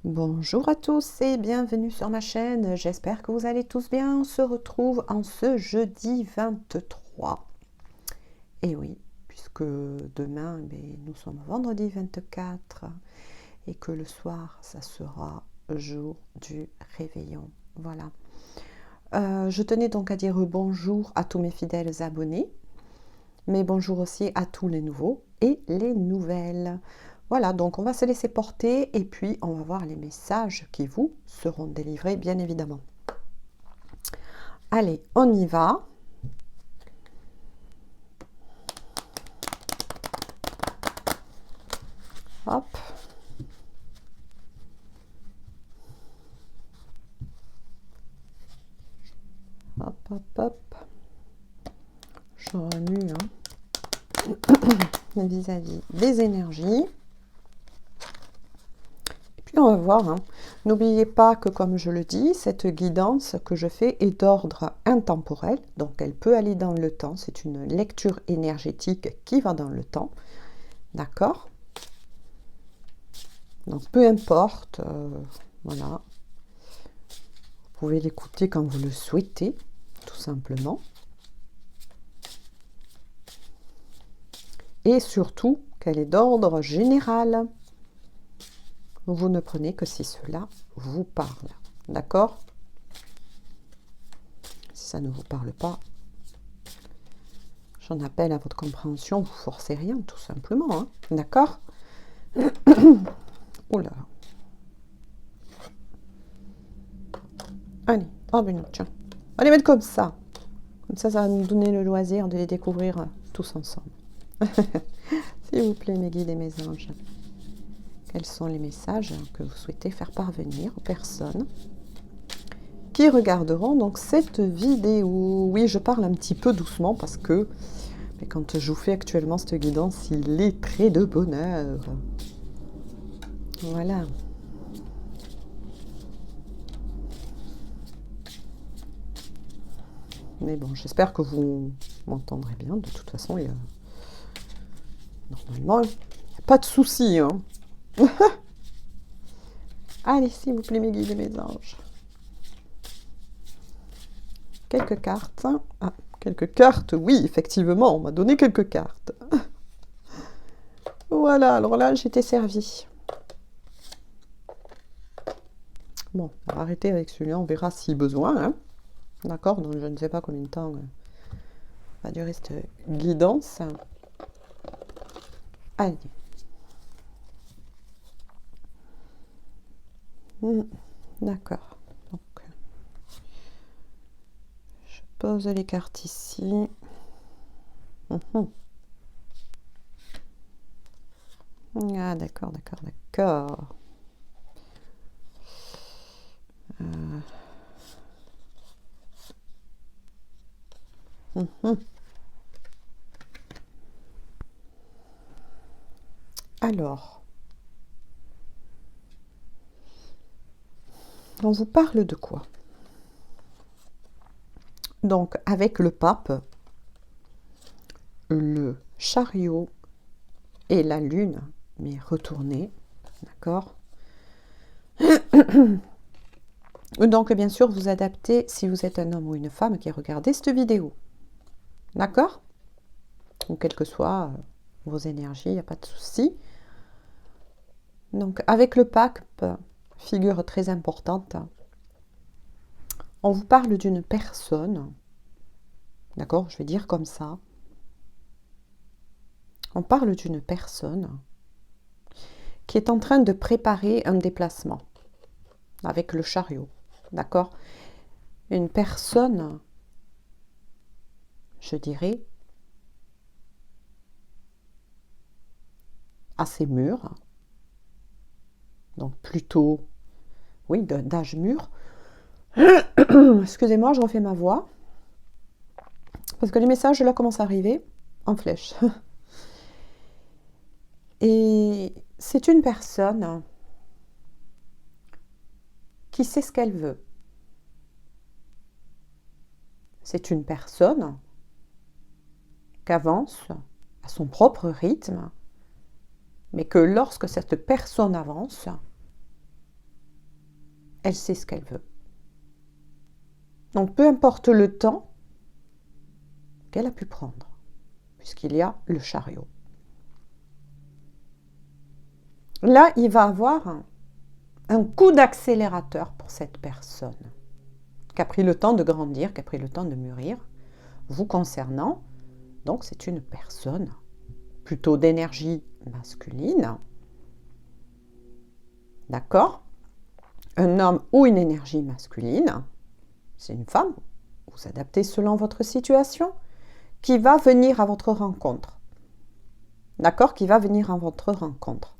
Bonjour à tous et bienvenue sur ma chaîne, j'espère que vous allez tous bien. On se retrouve en ce jeudi 23. Et oui, puisque demain, nous sommes vendredi 24 et que le soir, ça sera jour du réveillon. Voilà. Je tenais donc à dire bonjour à tous mes fidèles abonnés, mais bonjour aussi à tous les nouveaux et les nouvelles. Voilà, donc on va se laisser porter et puis on va voir les messages qui vous seront délivrés, bien évidemment. Allez, on y va. Hop. Hop, hop, hop. Je remue vis-à-vis des énergies. Et puis on va voir. N'oubliez pas que, comme je le dis, cette guidance que je fais est d'ordre intemporel. Donc elle peut aller dans le temps. C'est une lecture énergétique qui va dans le temps. D'accord ? Donc peu importe. Voilà. Vous pouvez l'écouter quand vous le souhaitez, tout simplement. Et surtout, qu'elle est d'ordre général. Vous ne prenez que si cela vous parle. D'accord? Si ça ne vous parle pas, j'en appelle à votre compréhension. Vous ne forcez rien, tout simplement. D'accord? Oula. Allez, oh ben non, tiens. On va les mettre comme ça. Comme ça va nous donner le loisir de les découvrir tous ensemble. S'il vous plaît, mes guides et mes anges. Quels sont les messages que vous souhaitez faire parvenir aux personnes qui regarderont donc cette vidéo? Oui, je parle un petit peu doucement parce que quand je vous fais actuellement cette guidance, il est très de bonne heure. Voilà. Mais bon, j'espère que vous m'entendrez bien. De toute façon, normalement, il n'y a pas de souci. Allez, s'il vous plaît, mes guides et mes anges. Quelques cartes. Ah, quelques cartes, oui, effectivement, on m'a donné quelques cartes. Voilà, alors là, j'étais servie. Bon, on va arrêter avec celui-là, on verra si besoin. D'accord, donc je ne sais pas combien de temps va durer cette guidance. Allez. D'accord. Donc, je pose les cartes ici. Ah, d'accord, d'accord, d'accord. Alors, on vous parle de quoi? Donc, avec le pape, le chariot et la lune, mais retournée, d'accord? Donc, bien sûr, vous adaptez si vous êtes un homme ou une femme qui regardez cette vidéo. D'accord? Ou quelles que soient vos énergies, il n'y a pas de souci. Donc, avec le pape, figure très importante, on vous parle d'une personne, d'accord? Je vais dire comme ça. On parle d'une personne qui est en train de préparer un déplacement avec le chariot, d'accord? Une personne, je dirais, assez mûre, donc plutôt, oui, d'âge mûr. Excusez-moi, je refais ma voix, parce que les messages là commencent à arriver en flèche. Et c'est une personne qui sait ce qu'elle veut. C'est une personne qui avance à son propre rythme, mais que lorsque cette personne avance, elle sait ce qu'elle veut. Donc, peu importe le temps qu'elle a pu prendre, puisqu'il y a le chariot. Là, il va avoir un coup d'accélérateur pour cette personne qui a pris le temps de grandir, qui a pris le temps de mûrir, vous concernant. Donc, c'est une personne plutôt d'énergie masculine. D'accord? Un homme ou une énergie masculine, c'est une femme, vous adaptez selon votre situation, qui va venir à votre rencontre. D'accord? Qui va venir à votre rencontre.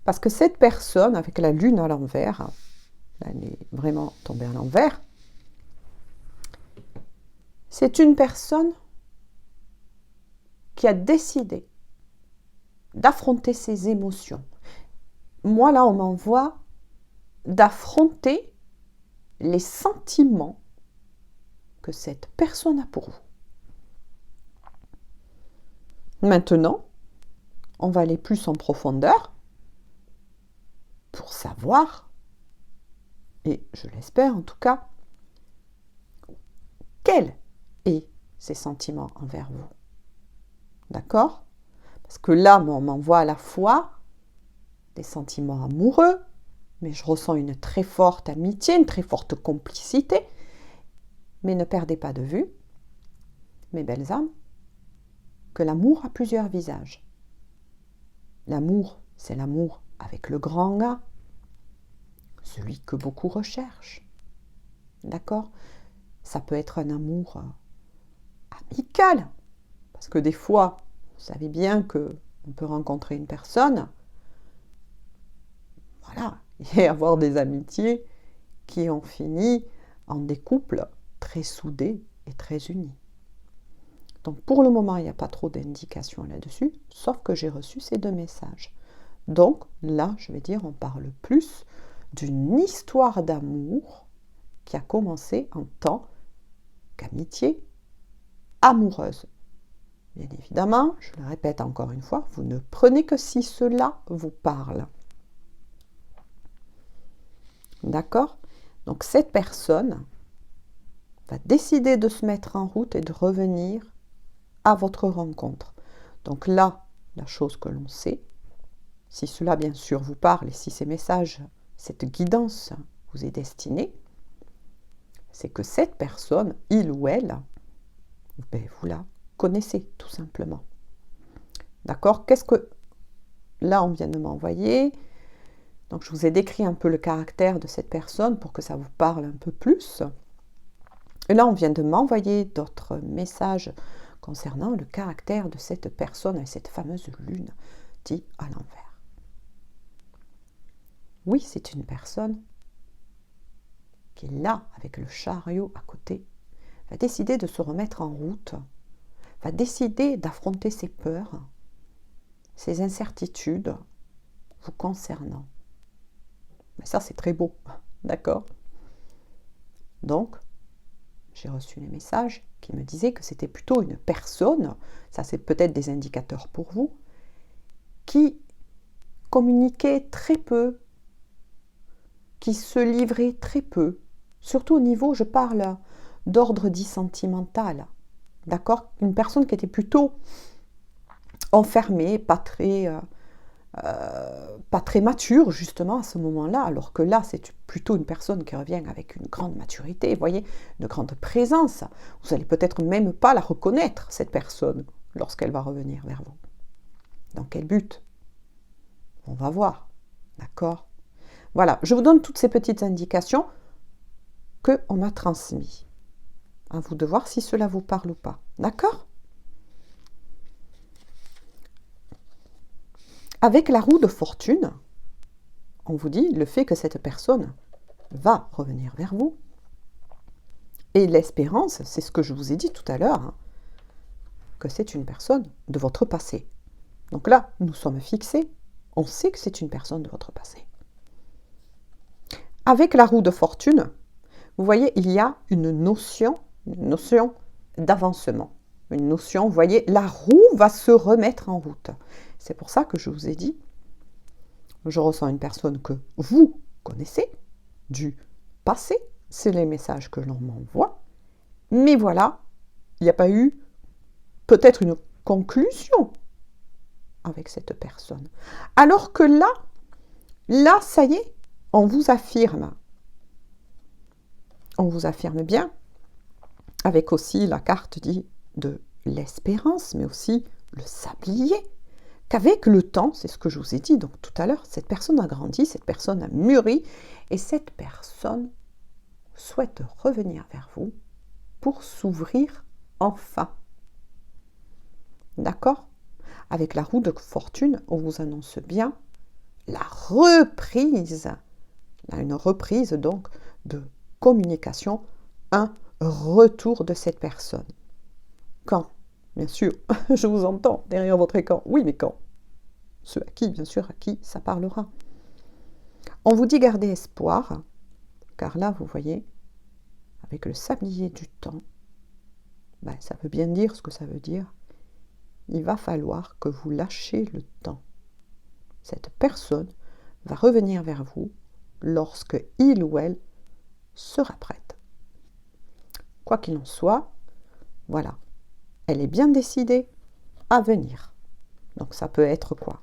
Parce que cette personne, avec la lune à l'envers, elle est vraiment tombée à l'envers, c'est une personne qui a décidé d'affronter ses émotions. Moi, là, on m'envoie d'affronter les sentiments que cette personne a pour vous. Maintenant, on va aller plus en profondeur pour savoir, et je l'espère en tout cas, quels sont ces sentiments envers vous. D'accord? Parce que là, on m'envoie à la fois des sentiments amoureux, mais je ressens une très forte amitié, une très forte complicité. Mais ne perdez pas de vue, mes belles âmes, que l'amour a plusieurs visages. L'amour, c'est l'amour avec le grand A, celui que beaucoup recherchent. D'accord? Ça peut être un amour amical, parce que des fois, vous savez bien qu'on peut rencontrer une personne, voilà, et avoir des amitiés qui ont fini en des couples très soudés et très unis. Donc pour le moment, il n'y a pas trop d'indications là-dessus, sauf que j'ai reçu ces deux messages. Donc là, je vais dire, on parle plus d'une histoire d'amour qui a commencé en tant qu'amitié amoureuse. Bien évidemment, je le répète encore une fois, vous ne prenez que si cela vous parle. D'accord? Donc cette personne va décider de se mettre en route et de revenir à votre rencontre. Donc là, la chose que l'on sait, si cela bien sûr vous parle et si ces messages, cette guidance vous est destinée, c'est que cette personne, il ou elle, vous la connaissez tout simplement. D'accord? Qu'est-ce que là on vient de m'envoyer? Donc je vous ai décrit un peu le caractère de cette personne pour que ça vous parle un peu plus. Et là on vient de m'envoyer d'autres messages concernant le caractère de cette personne et cette fameuse lune dit à l'envers. Oui, c'est une personne qui est là avec le chariot à côté, va décider de se remettre en route, va décider d'affronter ses peurs, ses incertitudes vous concernant. Mais ça, c'est très beau, d'accord? Donc, j'ai reçu les messages qui me disaient que c'était plutôt une personne, ça c'est peut-être des indicateurs pour vous, qui communiquait très peu, qui se livrait très peu, surtout au niveau, je parle d'ordre dit sentimental, d'accord? Une personne qui était plutôt enfermée, pas très mature justement à ce moment-là, alors que là c'est plutôt une personne qui revient avec une grande maturité, vous voyez, une grande présence. Vous n'allez peut-être même pas la reconnaître, cette personne, lorsqu'elle va revenir vers vous. Dans quel but? On va voir, d'accord? Voilà, je vous donne toutes ces petites indications qu'on m'a transmises. À vous de voir si cela vous parle ou pas, d'accord? Avec la roue de fortune, on vous dit le fait que cette personne va revenir vers vous. Et l'espérance, c'est ce que je vous ai dit tout à l'heure, hein, que c'est une personne de votre passé. Donc là, nous sommes fixés, on sait que c'est une personne de votre passé. Avec la roue de fortune, vous voyez, il y a une notion d'avancement. Une notion, vous voyez, la roue va se remettre en route. C'est pour ça que je vous ai dit, je ressens une personne que vous connaissez, du passé, c'est les messages que l'on m'envoie, mais voilà, il n'y a pas eu peut-être une conclusion avec cette personne. Alors que là, ça y est, on vous affirme bien, avec aussi la carte dit de l'espérance, mais aussi le sablier, qu'avec le temps, c'est ce que je vous ai dit donc tout à l'heure, cette personne a grandi, cette personne a mûri, et cette personne souhaite revenir vers vous pour s'ouvrir enfin. D'accord? Avec la roue de fortune, on vous annonce bien la reprise, une reprise donc de communication, un retour de cette personne. Quand? Bien sûr, je vous entends derrière votre écran. Oui, mais quand? Ceux à qui, bien sûr, à qui ça parlera. On vous dit garder espoir, car là, vous voyez, avec le sablier du temps, ça veut bien dire ce que ça veut dire. Il va falloir que vous lâchiez le temps. Cette personne va revenir vers vous lorsque il ou elle sera prête. Quoi qu'il en soit, voilà, elle est bien décidée à venir. Donc ça peut être quoi?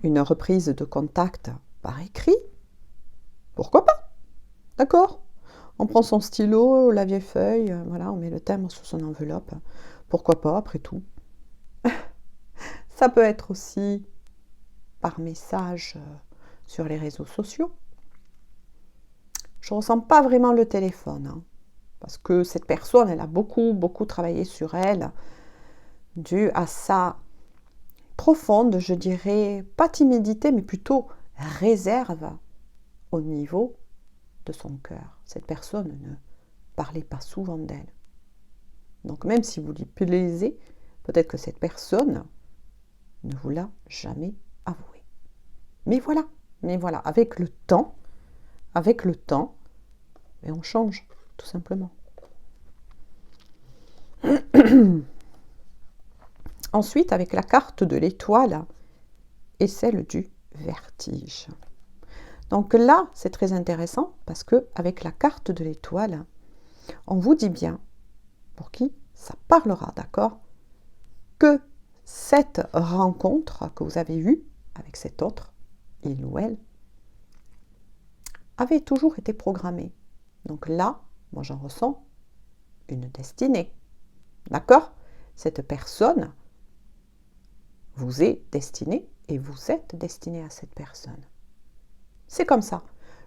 Une reprise de contact par écrit? Pourquoi pas? D'accord? On prend son stylo, la vieille feuille, voilà, on met le thème sur son enveloppe. Pourquoi pas, après tout? Ça peut être aussi par message sur les réseaux sociaux. Je ne ressens pas vraiment le téléphone, hein, parce que cette personne, elle a beaucoup travaillé sur elle, dû à sa profonde, je dirais, pas timidité, mais plutôt réserve au niveau de son cœur. Cette personne ne parlait pas souvent d'elle. Donc même si vous lui plaisez, peut-être que cette personne ne vous l'a jamais avoué. Mais voilà, avec le temps, on change, tout simplement. Ensuite, avec la carte de l'étoile et celle du vertige. Donc là, c'est très intéressant parce que avec la carte de l'étoile, on vous dit bien, pour qui ça parlera, d'accord, que cette rencontre que vous avez eue avec cet autre, il ou elle, avait toujours été programmée. Donc là, moi j'en ressens une destinée. D'accord? Cette personne vous est destinée et vous êtes destiné à cette personne. C'est comme ça.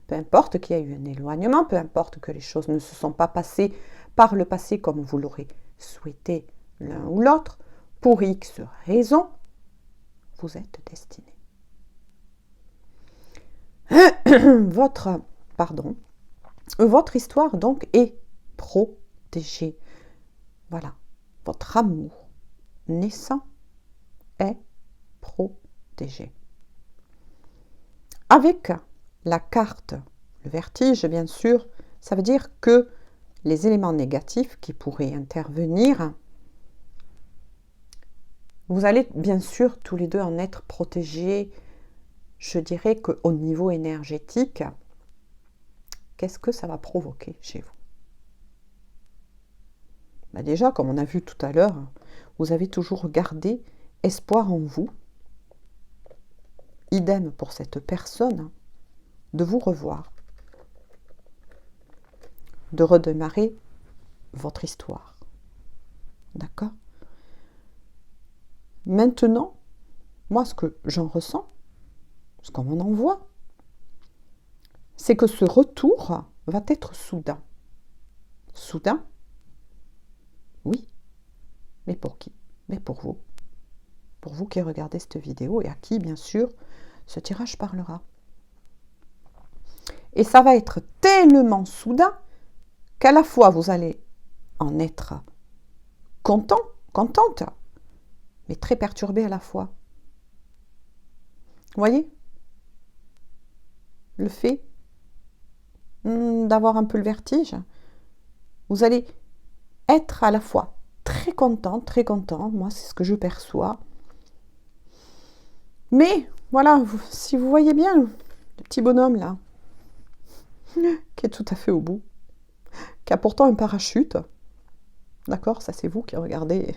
Peu importe qu'il y ait eu un éloignement, peu importe que les choses ne se sont pas passées par le passé comme vous l'aurez souhaité l'un ou l'autre, pour X raisons, vous êtes destiné. Votre histoire donc est protégée. Voilà, votre amour naissant est protégé. Avec la carte, le vertige, bien sûr, ça veut dire que les éléments négatifs qui pourraient intervenir, vous allez bien sûr tous les deux en être protégés. Je dirais qu'au niveau énergétique, qu'est-ce que ça va provoquer chez vous? Déjà, comme on a vu tout à l'heure, vous avez toujours gardé espoir en vous. Idem pour cette personne, de vous revoir, de redémarrer votre histoire. D'accord? Maintenant, moi, ce que j'en ressens, ce qu'on m'en envoie, c'est que ce retour va être soudain. Soudain? Oui. Mais pour qui? Mais pour vous. Pour vous qui regardez cette vidéo et à qui, bien sûr, ce tirage parlera. Et ça va être tellement soudain qu'à la fois vous allez en être content, contente, mais très perturbé à la fois. Vous voyez? Le fait d'avoir un peu le vertige, vous allez être à la fois très content, moi c'est ce que je perçois. Mais voilà, si vous voyez bien, petit bonhomme là, qui est tout à fait au bout, qui a pourtant un parachute. D'accord? Ça, c'est vous qui regardez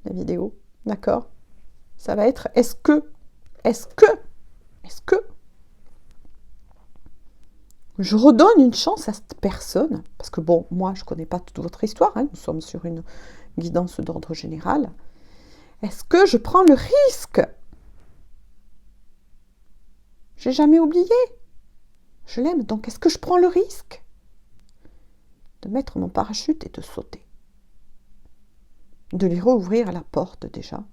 la vidéo. D'accord? Ça va être, est-ce que je redonne une chance à cette personne? Parce que bon, moi, je ne connais pas toute votre histoire, hein, nous sommes sur une guidance d'ordre général. Est-ce que je prends le risque? J'ai jamais oublié. Je l'aime, donc est-ce que je prends le risque de mettre mon parachute et de sauter? De lui rouvrir la porte déjà.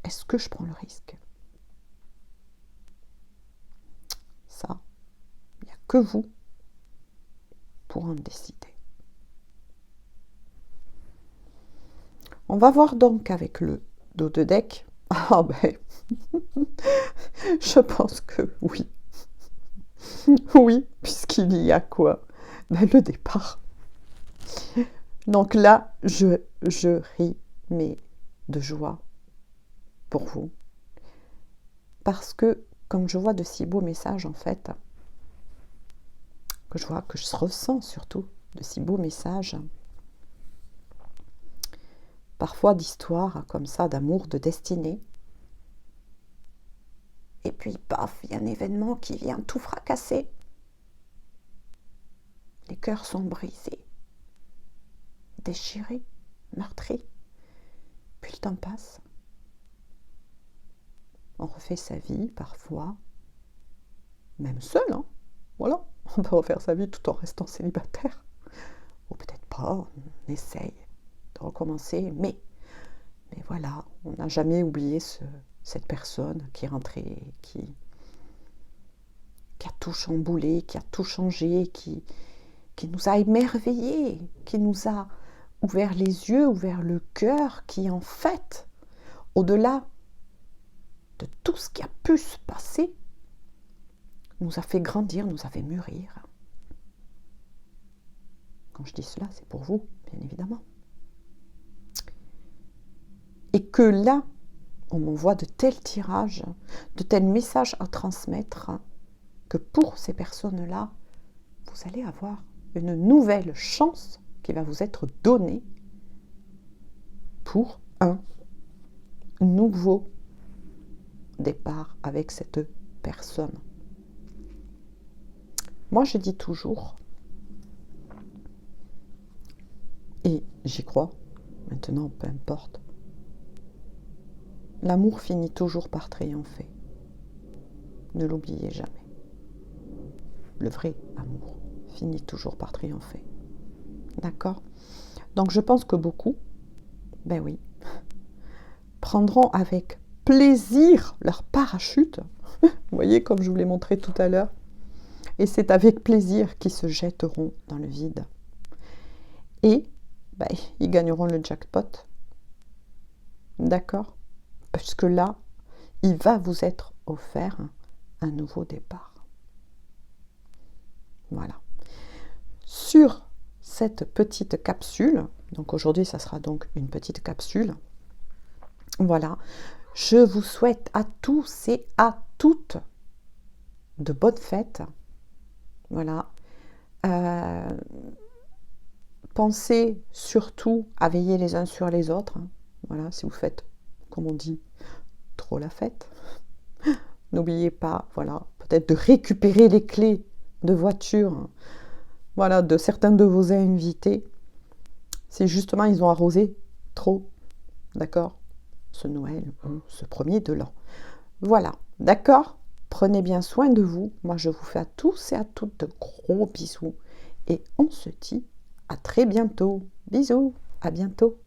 Est-ce que je prends le risque? Ça, il n'y a que vous pour en décider. On va voir donc avec le dos de deck. Ah ben, je pense que oui. Oui, puisqu'il y a quoi? Ben, le départ. Donc là, je ris, mais de joie pour vous. Parce que, comme je vois de si beaux messages, en fait, que je ressens surtout de si beaux messages, parfois d'histoires comme ça, d'amour, de destinée. Et puis, paf, il y a un événement qui vient tout fracasser. Les cœurs sont brisés, déchirés, meurtris. Puis le temps passe. On refait sa vie parfois, même seul, hein. Voilà, on peut refaire sa vie tout en restant célibataire. Ou peut-être pas, on essaye de recommencer, mais voilà, on n'a jamais oublié cette personne qui est rentrée, qui a tout chamboulé, qui a tout changé, qui nous a émerveillés, qui nous a ouvert les yeux, ouvert le cœur, qui en fait, au-delà de tout ce qui a pu se passer, nous a fait grandir, nous a fait mûrir. Quand je dis cela, c'est pour vous, bien évidemment. Et que là, on m'envoie de tels tirages, de tels messages à transmettre, que pour ces personnes-là, vous allez avoir une nouvelle chance qui va vous être donnée pour un nouveau départ avec cette personne. Moi, je dis toujours, et j'y crois, maintenant, peu importe, l'amour finit toujours par triompher. Ne l'oubliez jamais. Le vrai amour finit toujours par triompher. D'accord? Donc, je pense que beaucoup, ben oui, prendront avec plaisir leur parachute. Vous voyez, comme je vous l'ai montré tout à l'heure. Et c'est avec plaisir qu'ils se jetteront dans le vide. Et ben, ils gagneront le jackpot. D'accord? Parce que là, il va vous être offert un nouveau départ. Voilà. Sur cette petite capsule, donc aujourd'hui, ça sera donc une petite capsule. Voilà. Je vous souhaite à tous et à toutes de bonnes fêtes. Voilà. Pensez surtout à veiller les uns sur les autres. Voilà, si vous faites, comme on dit, trop la fête. N'oubliez pas, voilà, peut-être de récupérer les clés de voiture, voilà, de certains de vos invités. Si justement ils ont arrosé trop, d'accord, ce Noël ou ce premier de l'an. Voilà, d'accord? Prenez bien soin de vous. Moi, je vous fais à tous et à toutes de gros bisous. Et on se dit à très bientôt. Bisous, à bientôt.